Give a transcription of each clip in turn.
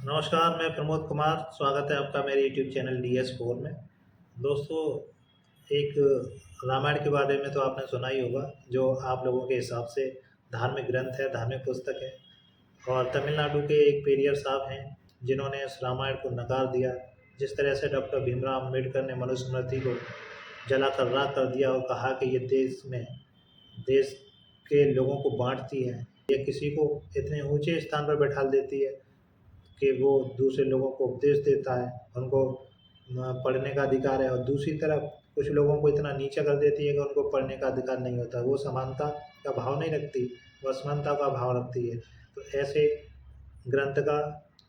नमस्कार, मैं प्रमोद कुमार। स्वागत है आपका मेरे यूट्यूब चैनल DS4 में। दोस्तों, एक रामायण के बारे में तो आपने सुना ही होगा, जो आप लोगों के हिसाब से धार्मिक ग्रंथ है, धार्मिक पुस्तक है। और तमिलनाडु के एक पेरियर साहब हैं, जिन्होंने इस रामायण को नकार दिया। जिस तरह से डॉक्टर भीमराव अम्बेडकर ने मनुस्मृति को जलाकर राख कर दिया और कहा कि ये देश के लोगों को बांटती है, ये किसी को इतने ऊंचे स्थान पर बैठा देती है कि वो दूसरे लोगों को उपदेश देता है, उनको पढ़ने का अधिकार है, और दूसरी तरफ कुछ लोगों को इतना नीचा कर देती है कि उनको पढ़ने का अधिकार नहीं होता। वो समानता का भाव नहीं रखती, वो असमानता का भाव रखती है। तो ऐसे ग्रंथ का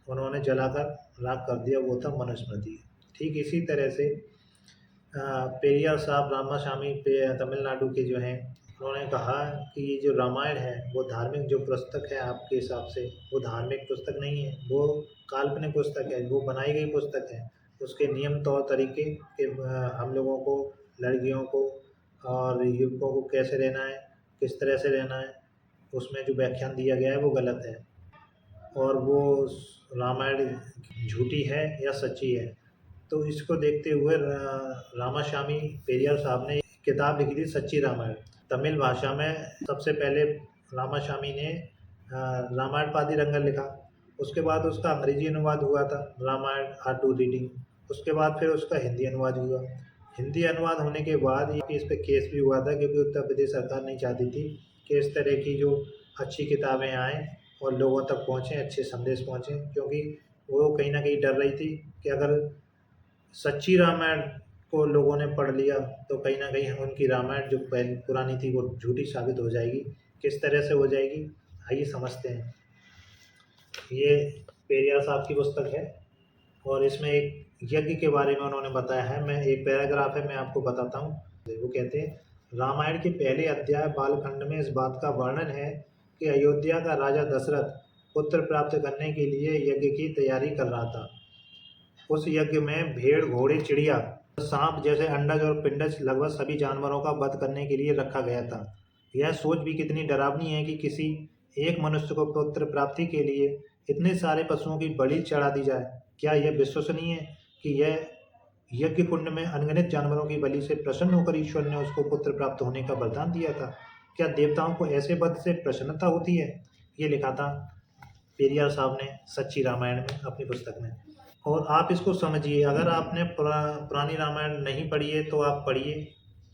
उन्होंने जलाकर राख कर दिया, वो था मनुस्मृति। ठीक इसी तरह से पेरियार साहब रामास्वामी तमिलनाडु के जो हैं, उन्होंने कहा कि ये जो रामायण है वो धार्मिक जो पुस्तक है, आपके हिसाब से वो धार्मिक पुस्तक नहीं है, वो काल्पनिक पुस्तक है, वो बनाई गई पुस्तक है। उसके नियम तौर तरीके के हम लोगों को, लड़कियों को और युवकों को कैसे रहना है, किस तरह से रहना है, उसमें जो व्याख्यान दिया गया है वो गलत है। और वो रामायण झूठी है या सच्ची है, तो इसको देखते हुए रामास्वामी पेरियार साहब ने एक किताब लिखी थी, सच्ची रामायण। तमिल भाषा में सबसे पहले रामास्वामी ने रामायण पादीरंगन लिखा। उसके बाद उसका अंग्रेजी अनुवाद हुआ था, रामायण आर टू रीडिंग। उसके बाद फिर उसका हिंदी अनुवाद हुआ। हिंदी अनुवाद होने के बाद इस पर केस भी हुआ था, क्योंकि उत्तर प्रदेश सरकार नहीं चाहती थी कि इस तरह की जो अच्छी किताबें आएँ और लोगों तक पहुँचें, अच्छे संदेश पहुँचें, क्योंकि वो कहीं ना कहीं डर रही थी कि अगर सच्ची रामायण को लोगों ने पढ़ लिया तो कहीं ना कहीं उनकी रामायण जो पहले पुरानी थी वो झूठी साबित हो जाएगी। किस तरह से हो जाएगी, आइए समझते हैं। ये पेरियार साहब की पुस्तक है और इसमें एक यज्ञ के बारे में उन्होंने बताया है। मैं एक पैराग्राफ है, मैं आपको बताता हूँ। वो कहते हैं, रामायण के पहले अध्याय बालखंड में इस बात का वर्णन है कि अयोध्या का राजा दशरथ पुत्र प्राप्त करने के लिए यज्ञ की तैयारी कर रहा था। उस यज्ञ में भेड़, घोड़े, चिड़िया, सांप जैसे अंडज और पिंडज लगभग सभी जानवरों का वध करने के लिए रखा गया था। यह सोच भी कितनी डरावनी है कि किसी एक मनुष्य को पुत्र प्राप्ति के लिए इतने सारे पशुओं की बलि चढ़ा दी जाए। क्या यह विश्वसनीय है कि यह यज्ञ कुंड में अनगिनत जानवरों की बलि से प्रसन्न होकर ईश्वर ने उसको पुत्र प्राप्त होने का वरदान दिया था? क्या देवताओं को ऐसे वध से प्रसन्नता होती है? ये लिखा था पेरियार साहब ने सच्ची रामायण में, अपनी पुस्तक में। और आप इसको समझिए, अगर आपने पुरानी रामायण नहीं पढ़ी है तो आप पढ़िए,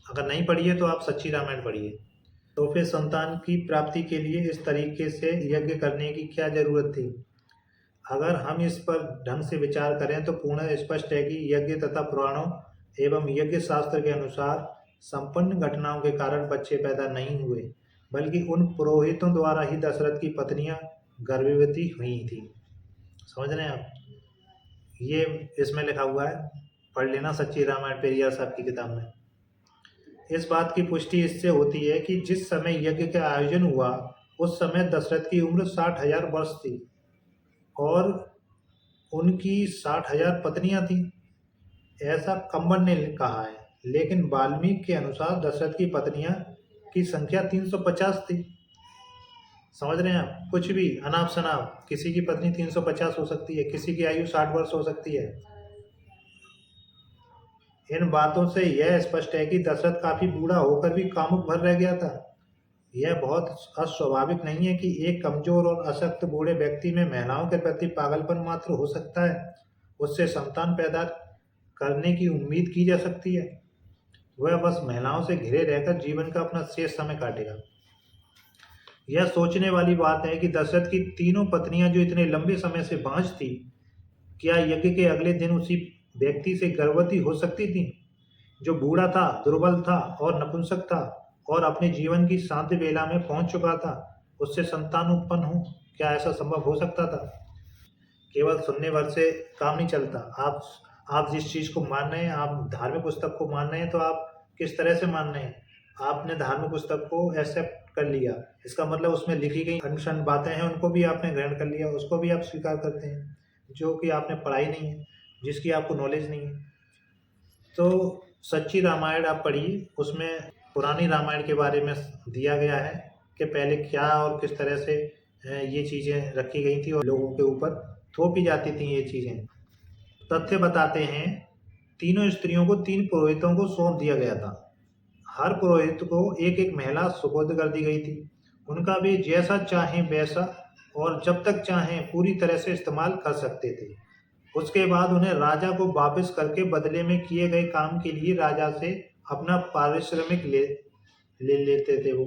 अगर नहीं पढ़ी है तो आप सच्ची रामायण पढ़िए। तो फिर संतान की प्राप्ति के लिए इस तरीके से यज्ञ करने की क्या जरूरत थी? अगर हम इस पर ढंग से विचार करें तो पूर्ण स्पष्ट है कि यज्ञ तथा पुराणों एवं यज्ञ शास्त्र के अनुसार संपन्न घटनाओं के कारण बच्चे पैदा नहीं हुए, बल्कि उन पुरोहितों द्वारा ही दशरथ की पत्नियां गर्भवती हुई थी। समझ रहे हैं आप? ये इसमें लिखा हुआ है, पढ़ लेना सच्ची रामायण पेरियार साहब की किताब में। इस बात की पुष्टि इससे होती है कि जिस समय यज्ञ का आयोजन हुआ उस समय दशरथ की उम्र 60,000 वर्ष थी और उनकी 60,000 पत्नियां थीं, ऐसा कंबन ने कहा है। लेकिन वाल्मीकि के अनुसार दशरथ की पत्नियां की संख्या 350 थी। समझ रहे हैं आप? कुछ भी अनाप शनाप, किसी की पत्नी 350 हो सकती है, किसी की आयु 60 वर्ष हो सकती है। इन बातों से यह स्पष्ट है कि दशरथ काफी बूढ़ा होकर भी कामुक भर रह गया था। यह बहुत अस्वाभाविक नहीं है कि एक कमजोर और अशक्त बूढ़े व्यक्ति में महिलाओं के प्रति पागलपन मात्र हो सकता है, उससे संतान पैदा करने की उम्मीद की जा सकती है। वह बस महिलाओं से घिरे रहकर जीवन का अपना शेष समय काटेगा। यह सोचने वाली बात है कि दशरथ की तीनों पत्नियां जो इतने लंबे समय से बांझ थी, क्या यज्ञ के अगले दिन उसी व्यक्ति से गर्भवती हो सकती थी, जो बूढ़ा था, दुर्बल था और नपुंसक था और अपने जीवन की शांति बेला में पहुंच चुका था, उससे संतान उत्पन्न हो? क्या ऐसा संभव हो सकता था? केवल सुनने भर से काम नहीं चलता। आप जिस चीज को मान रहे हैं, आप धार्मिक पुस्तक को मान रहे हैं, तो आप किस तरह से मान रहे हैं? आपने धार्मिक पुस्तक को एक्सेप्ट कर लिया, इसका मतलब उसमें लिखी गई अनुसंध बातें हैं उनको भी आपने ग्रहण कर लिया, उसको भी आप स्वीकार करते हैं, जो कि आपने पढ़ाई नहीं है, जिसकी आपको नॉलेज नहीं है। तो सच्ची रामायण आप पढ़िए, उसमें पुरानी रामायण के बारे में दिया गया है कि पहले क्या और किस तरह से ये चीज़ें रखी गई थी और लोगों के ऊपर थोपी जाती थी ये चीज़ें। तथ्य बताते हैं, तीनों स्त्रियों को 3 पुरोहितों को सौंप दिया गया था। हर पुरोहित को एक-एक महिला सुपुर्द कर दी गई थी। उनका भी जैसा चाहें वैसा और जब तक चाहें पूरी तरह से इस्तेमाल कर सकते थे। उसके बाद उन्हें राजा को वापस करके बदले में किए गए काम के लिए राजा से अपना पारिश्रमिक ले लेते थे वो।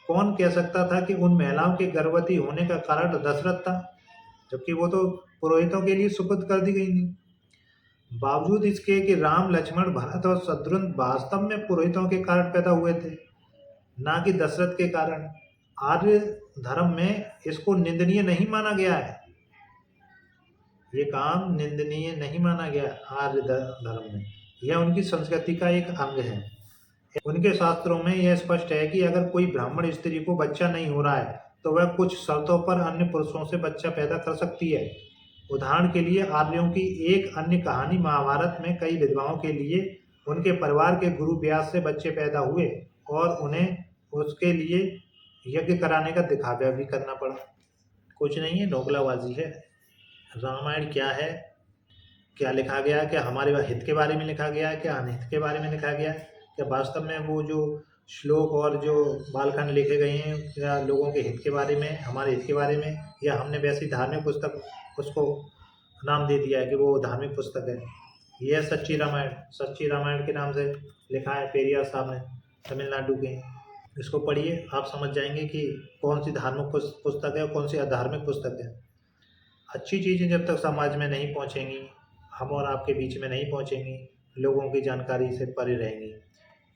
कौन कह सकता था कि उन महिलाओं के गर्भवती होने का कारण दशरथ था, जबकि वो तो पुरोहितों के लिए सुपुर्द कर दी गई थी। बावजूद इसके कि राम, लक्ष्मण, भरत और शत्रुघ्न वास्तव में पुरोहितों के कारण पैदा हुए थे, ना कि दशरथ के कारण। आर्य धर्म में इसको निंदनीय नहीं माना गया है। ये काम निंदनीय नहीं माना गया आर्य धर्म में। यह उनकी संस्कृति का एक अंग है। उनके शास्त्रों में यह स्पष्ट है कि अगर कोई ब्राह्मण स्त्री को बच्चा नहीं हो रहा है तो वह कुछ शर्तों पर अन्य पुरुषों से बच्चा पैदा कर सकती है। उदाहरण के लिए आर्यों की एक अन्य कहानी महाभारत में कई विधवाओं के लिए उनके परिवार के गुरु व्यास से बच्चे पैदा हुए और उन्हें उसके लिए यज्ञ कराने का दिखावा भी करना पड़ा। कुछ नहीं है, नोगलाबाजी है। रामायण क्या है, क्या लिखा गया है, क्या हमारे हित के बारे में लिखा गया है, क्या अनहित के बारे में लिखा गया है, क्या वास्तव में वो जो श्लोक और जो बालखंड लिखे गए हैं क्या लोगों के हित के बारे में, हमारे हित के बारे में, या हमने वैसी धार्मिक पुस्तक उसको नाम दे दिया है कि वो धार्मिक पुस्तक है। ये है सच्ची रामायण के नाम से लिखा है पेरियार साहब ने, तमिलनाडु के। इसको पढ़िए, आप समझ जाएंगे कि कौन सी धार्मिक पुस्तक है और कौन सी अधार्मिक पुस्तक है। अच्छी चीज़ें जब तक समाज में नहीं पहुंचेंगी, हम और आपके बीच में नहीं पहुंचेंगी, लोगों की जानकारी से परे रहेंगी,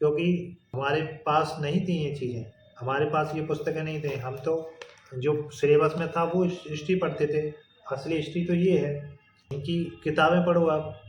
क्योंकि हमारे पास नहीं थी ये चीज़ें, हमारे पास ये पुस्तकें नहीं थे। हम तो जो सिलेबस में था वो हिस्ट्री पढ़ते थे। असली हिस्ट्री तो ये है, इनकी किताबें पढ़ो आप।